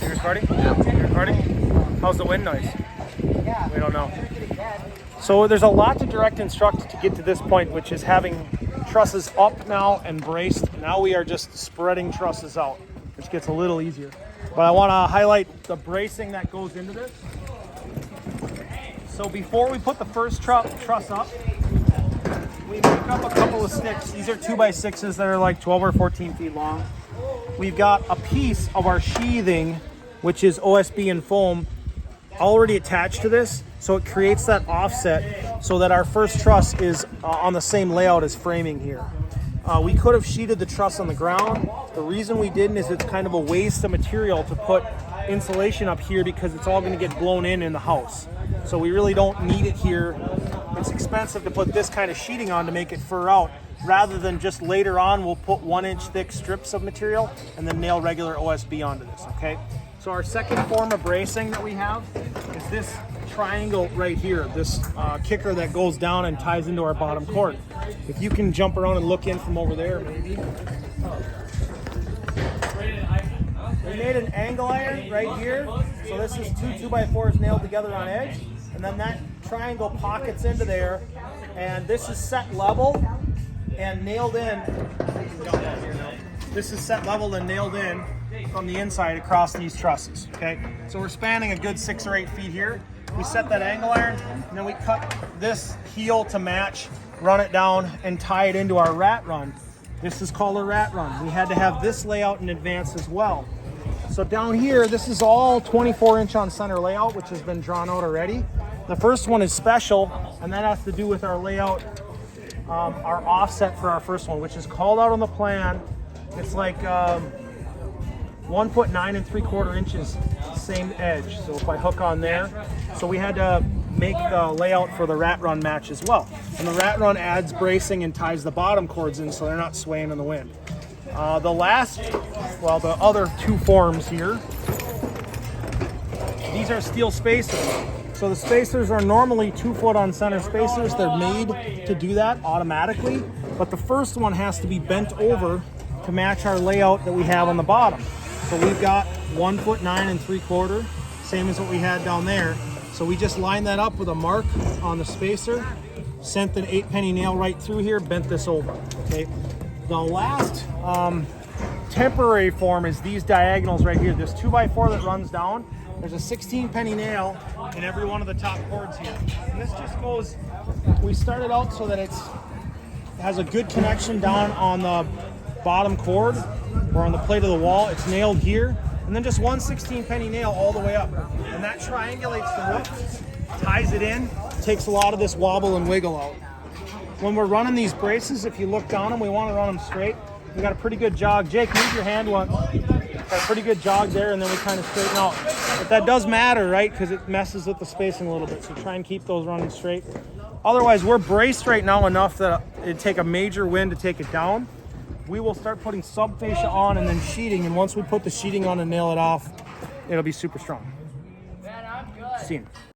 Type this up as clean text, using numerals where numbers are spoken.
You recording? Yeah. You recording? How's the wind noise? We don't know. So there's a lot to direct instruct to get to this point, which is having trusses up now and braced. Now we are just spreading trusses out, which gets a little easier. But I want to highlight the bracing that goes into this. So before we put the first truss up, we make up a couple of sticks. These are 2x6s that are like 12 or 14 feet long. We've got a piece of our sheathing, which is OSB and foam, already attached to this, so it creates that offset so that our first truss is on the same layout as framing here. We could have sheeted the truss on the ground. The reason we didn't is it's kind of a waste of material to put insulation up here because it's all going to get blown in the house. So we really don't need it here. It's expensive to put this kind of sheeting on to make it fur out, rather than just later on we'll put 1-inch thick strips of material and then nail regular OSB onto this, okay? So our second form of bracing that we have is this triangle right here, this kicker that goes down and ties into our bottom cord. If you can jump around and look in from over there, maybe. We made an angle iron right here. So this is two 2x4s nailed together on edge. And then that triangle pockets into there. And this is set level and nailed in. This is set level and nailed in from the inside across these trusses, okay? So we're spanning a good 6 or 8 feet here. We set that angle iron, and then we cut this heel to match, run it down, and tie it into our rat run. This is called a rat run. We had to have this layout in advance as well. So down here, this is all 24-inch on center layout, which has been drawn out already. The first one is special, and that has to do with our layout, our offset for our first one, which is called out on the plan. It's like 1 foot 9 3/4 inches, same edge. So if I hook on there, so we had to make the layout for the rat run match as well. And the rat run adds bracing and ties the bottom cords in so they're not swaying in the wind. The other two forms here, these are steel spacers. So the spacers are normally 2 foot on center spacers. They're made to do that automatically, but the first one has to be bent over to match our layout that we have on the bottom. So we've got 1 foot 9 3/4, same as what we had down there. So we just lined that up with a mark on the spacer, sent an 8-penny nail right through here, bent this over, okay? The last temporary form is these diagonals right here. This 2x4 that runs down, there's a 16-penny nail in every one of the top cords here. And this just goes, we started out so that it has a good connection down on the bottom cord or on the plate of the wall. It's nailed here, and then just one 16-penny nail all the way up. And that triangulates the hook, ties it in, takes a lot of this wobble and wiggle out. When we're running these braces, if you look down them, we want to run them straight. We got a pretty good jog. Jake, move your hand once. Got a pretty good jog there, and then we kind of straighten out. But that does matter, right? Because it messes with the spacing a little bit. So try and keep those running straight. Otherwise, we're braced right now enough that it'd take a major wind to take it down. We will start putting subfascia on and then sheeting. And once we put the sheeting on and nail it off, it'll be super strong. See you.